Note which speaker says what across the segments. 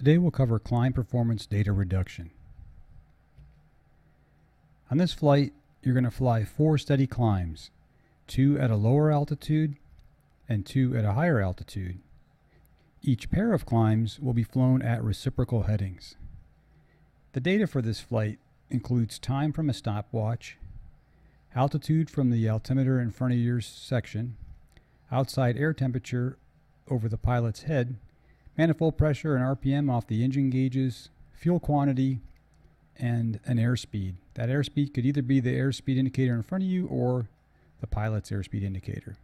Speaker 1: Today we'll cover climb performance data reduction. On this flight, you're going to fly 4 steady climbs, 2 at a lower altitude and 2 at a higher altitude. Each pair of climbs will be flown at reciprocal headings. The data for this flight includes time from a stopwatch, altitude from the altimeter in front of your section, outside air temperature over the pilot's head, manifold pressure and RPM off the engine gauges, fuel quantity, and an airspeed. That airspeed could either be the airspeed indicator in front of you or the pilot's airspeed indicator.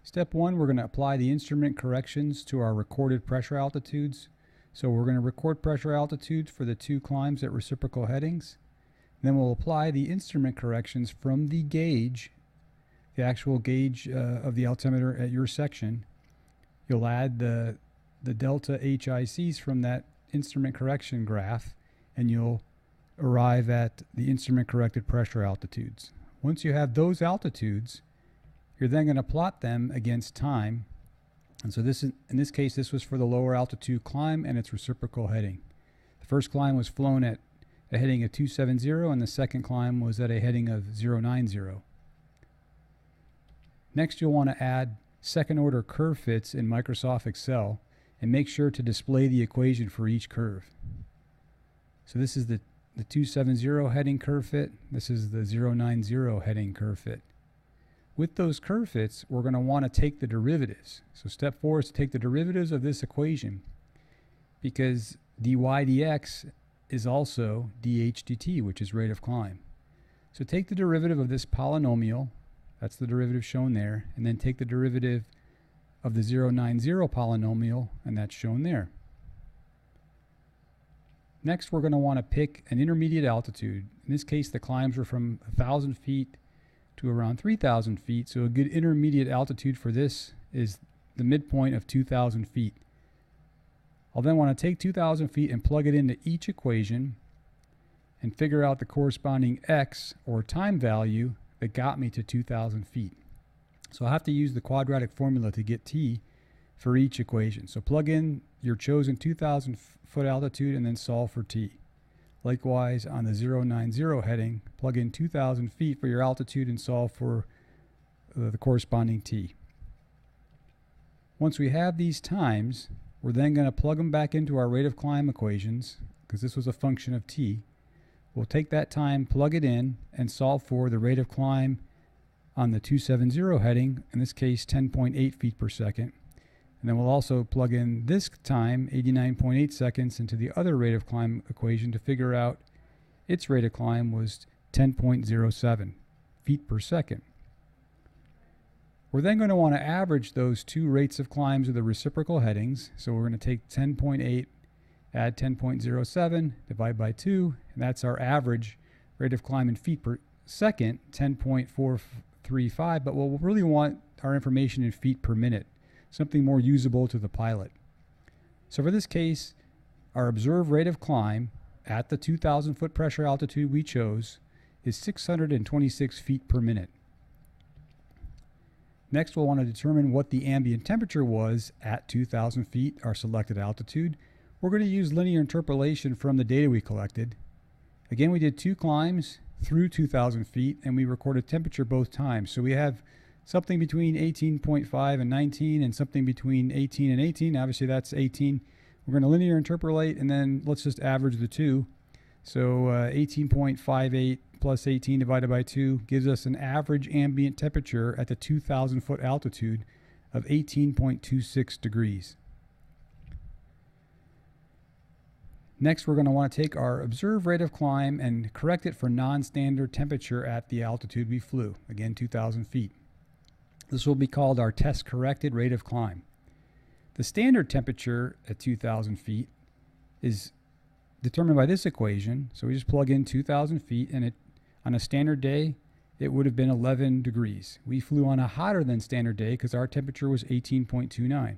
Speaker 1: Step 1, we're going to apply the instrument corrections to our recorded pressure altitudes. So we're going to record pressure altitudes for the 2 climbs at reciprocal headings. Then we'll apply the instrument corrections from the gauge, the actual gauge of the altimeter at your section. You'll add the delta HICs from that instrument correction graph, and you'll arrive at the instrument corrected pressure altitudes. Once you have those altitudes, you're then going to plot them against time. And so this is, in this case, this was for the lower altitude climb and its reciprocal heading. The first climb was flown at a heading of 270, and the second climb was at a heading of 090. Next, you'll want to add second order curve fits in Microsoft Excel and make sure to display the equation for each curve. So this is the 270 heading curve fit. This is the 090 heading curve fit. With those curve fits, we're going to want to take the derivatives. So step 4 is to take the derivatives of this equation, because dy dx is also dh dt, which is rate of climb. So take the derivative of this polynomial, that's the derivative shown there, and then take the derivative of the 090 polynomial, and that's shown there. Next, we're going to want to pick an intermediate altitude. In this case, the climbs were from 1,000 feet to around 3,000 feet, so a good intermediate altitude for this is the midpoint of 2,000 feet. I'll then want to take 2,000 feet and plug it into each equation and figure out the corresponding x, or time value, that got me to 2,000 feet. So I'll have to use the quadratic formula to get t for each equation. So plug in your chosen 2,000 foot altitude and then solve for t. Likewise, on the 090 heading, plug in 2,000 feet for your altitude and solve for the corresponding t. Once we have these times, we're then going to plug them back into our rate of climb equations, because this was a function of t. We'll take that time, plug it in, and solve for the rate of climb on the 270 heading, in this case 10.8 feet per second. And then we'll also plug in this time, 89.8 seconds, into the other rate of climb equation to figure out its rate of climb was 10.07 feet per second. We're then going to want to average those 2 rates of climbs of the reciprocal headings. So we're going to take 10.8, add 10.07, divide by 2, and that's our average rate of climb in feet per second, 10.435, but we'll really want our information in feet per minute, something more usable to the pilot. So for this case, our observed rate of climb at the 2,000 foot pressure altitude we chose is 626 feet per minute. Next, we'll want to determine what the ambient temperature was at 2,000 feet, our selected altitude. We're going to use linear interpolation from the data we collected. Again, we did 2 climbs through 2,000 feet, and we recorded temperature both times. So we have something between 18.5 and 19, and something between 18 and 18. Obviously, that's 18. We're going to linear interpolate, and then let's just average the 2. So 18.58 plus 18 divided by 2 gives us an average ambient temperature at the 2,000 foot altitude of 18.26 degrees. Next, we're going to want to take our observed rate of climb and correct it for non-standard temperature at the altitude we flew, again 2,000 feet. This will be called our test corrected rate of climb. The standard temperature at 2,000 feet is determined by this equation. So we just plug in 2,000 feet, and on a standard day, it would have been 11 degrees. We flew on a hotter than standard day because our temperature was 18.29.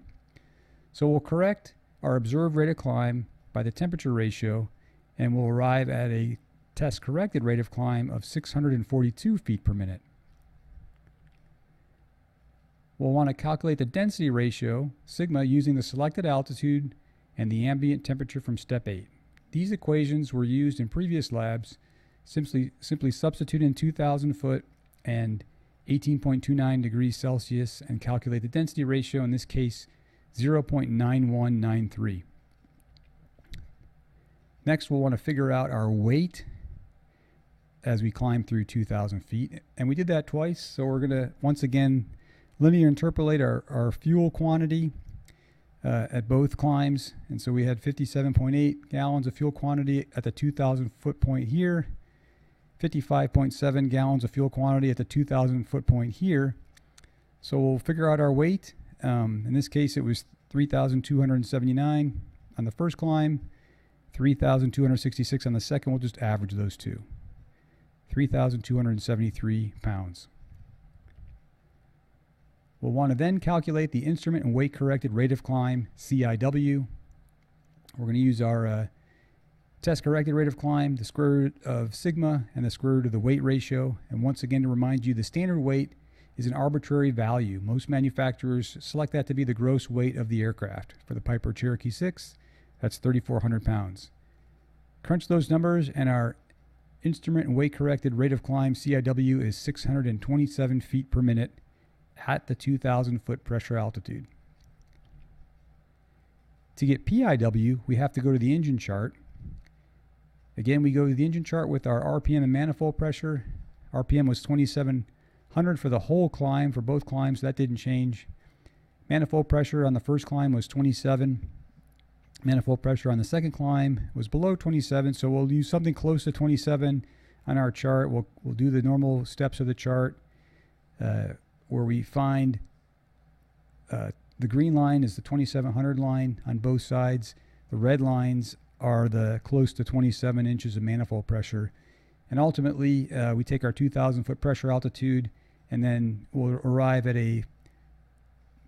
Speaker 1: So we'll correct our observed rate of climb by the temperature ratio, and we'll arrive at a test corrected rate of climb of 642 feet per minute. We'll want to calculate the density ratio, sigma, using the selected altitude and the ambient temperature from step 8. These equations were used in previous labs. Simply substitute in 2,000 foot and 18.29 degrees Celsius and calculate the density ratio, in this case 0.9193. Next, we'll want to figure out our weight as we climb through 2,000 feet. And we did that twice, so we're going to once again linear interpolate our fuel quantity at both climbs. And so we had 57.8 gallons of fuel quantity at the 2,000 foot point here, 55.7 gallons of fuel quantity at the 2,000 foot point here. So we'll figure out our weight. In this case, it was 3,279 on the first climb, 3,266 on the second. We'll just average those two. 3,273 pounds. We'll want to then calculate the instrument and weight corrected rate of climb, CIW. We're going to use our test corrected rate of climb, the square root of sigma, and the square root of the weight ratio. And once again, to remind you, the standard weight is an arbitrary value. Most manufacturers select that to be the gross weight of the aircraft. For the Piper Cherokee 6, that's 3,400 pounds. Crunch those numbers, and our instrument and weight corrected rate of climb, CIW, is 627 feet per minute at the 2,000 foot pressure altitude. To get PIW, we have to go to the engine chart. Again, we go to the engine chart with our RPM and manifold pressure. RPM was 2,700 for the whole climb, for both climbs. That didn't change. Manifold pressure on the first climb was 27. Manifold pressure on the second climb was below 27, so we'll use something close to 27 on our chart. We'll do the normal steps of the chart where we find the green line is the 2,700 line on both sides. The red lines are the close to 27 inches of manifold pressure. And ultimately, we take our 2,000 foot pressure altitude, and then we'll arrive at a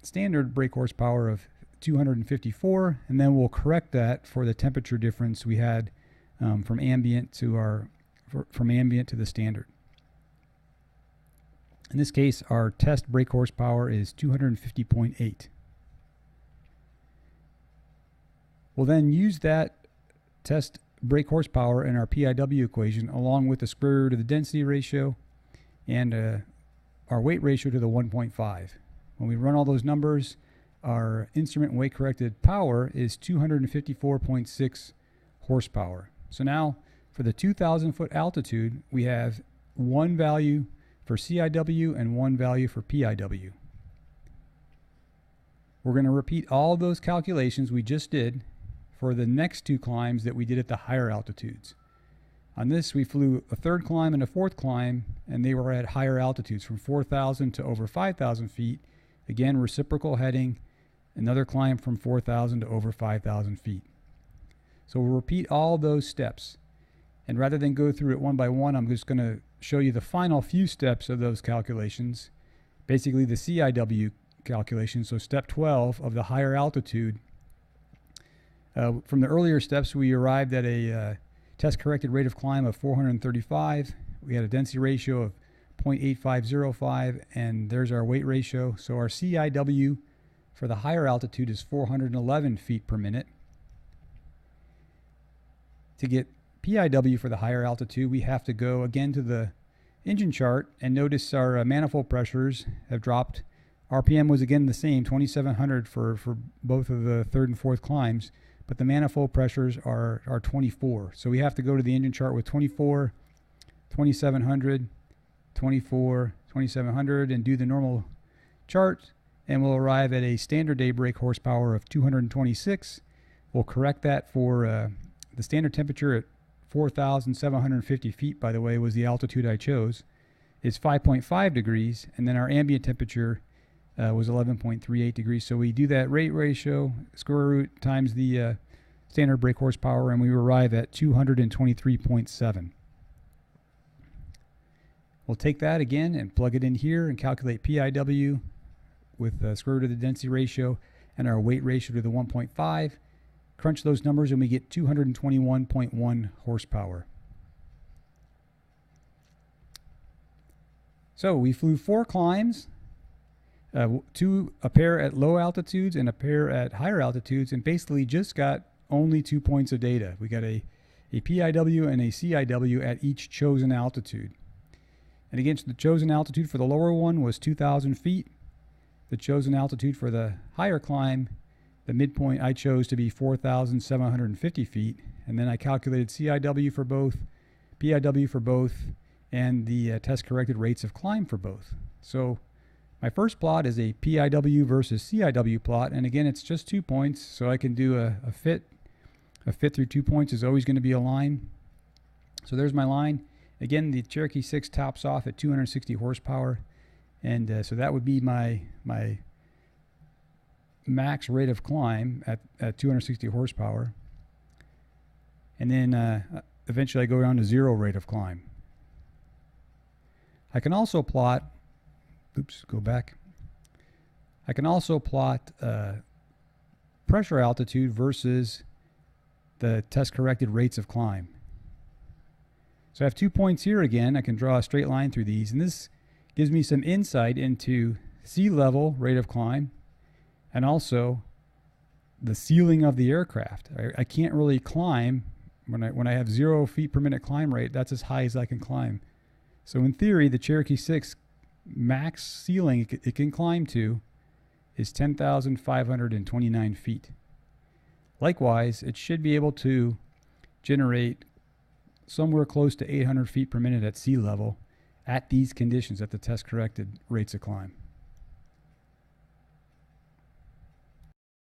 Speaker 1: standard brake horsepower of 254, and then we'll correct that for the temperature difference we had from ambient to the standard. In this case, our test brake horsepower is 250.8. We'll then use that test brake horsepower in our PIW equation, along with the square root of the density ratio and our weight ratio to the 1.5. When we run all those numbers, our instrument weight corrected power is 254.6 horsepower. So now for the 2,000 foot altitude, we have one value for CIW and one value for PIW. We're going to repeat all of those calculations we just did for the next two climbs that we did at the higher altitudes. On this, we flew a third climb and a fourth climb, and they were at higher altitudes from 4,000 to over 5,000 feet. Again, reciprocal heading, another climb from 4,000 to over 5,000 feet. So we'll repeat all those steps. And rather than go through it one by one, I'm just going to show you the final few steps of those calculations. Basically the CIW calculation, so step 12 of the higher altitude. From the earlier steps, we arrived at a test-corrected rate of climb of 435. We had a density ratio of 0.8505, and there's our weight ratio. So our CIW for the higher altitude is 411 feet per minute. To get PIW for the higher altitude, we have to go again to the engine chart and notice our manifold pressures have dropped. RPM was again the same, 2,700 for both of the third and fourth climbs, but the manifold pressures are 24. So we have to go to the engine chart with 24, 2,700, 24, 2,700, and do the normal chart, and we'll arrive at a standard day brake horsepower of 226. We'll correct that for the standard temperature at 4,750 feet, by the way, was the altitude I chose, is 5.5 degrees, and then our ambient temperature was 11.38 degrees. So we do that rate ratio, square root times the standard brake horsepower, and we arrive at 223.7. We'll take that again and plug it in here and calculate PIW with the square root of the density ratio and our weight ratio to the 1.5. Crunch those numbers and we get 221.1 horsepower. So we flew 4 climbs a pair at low altitudes and a pair at higher altitudes, and basically just got only 2 points of data. We got a PIW and a CIW at each chosen altitude. And again, the chosen altitude for the lower one was 2,000 feet. The chosen altitude for the higher climb, the midpoint I chose to be 4,750 feet. And then I calculated CIW for both, PIW for both, and the test corrected rates of climb for both. So my first plot is a PIW versus CIW plot, and again, it's just 2 points, so I can do a fit. A fit through 2 points is always going to be a line. So there's my line. Again, the Cherokee 6 tops off at 260 horsepower, and so that would be my max rate of climb at 260 horsepower. And then eventually I go down to 0 rate of climb. I can also plot, go back. I can also plot pressure altitude versus the test corrected rates of climb. So I have 2 points here again. I can draw a straight line through these, and this gives me some insight into sea level rate of climb and also the ceiling of the aircraft. I can't really climb when I have 0 feet per minute climb rate. That's as high as I can climb. So in theory, the Cherokee 6 max ceiling it can climb to is 10,529 feet. Likewise, it should be able to generate somewhere close to 800 feet per minute at sea level at these conditions, at the test corrected rates of climb.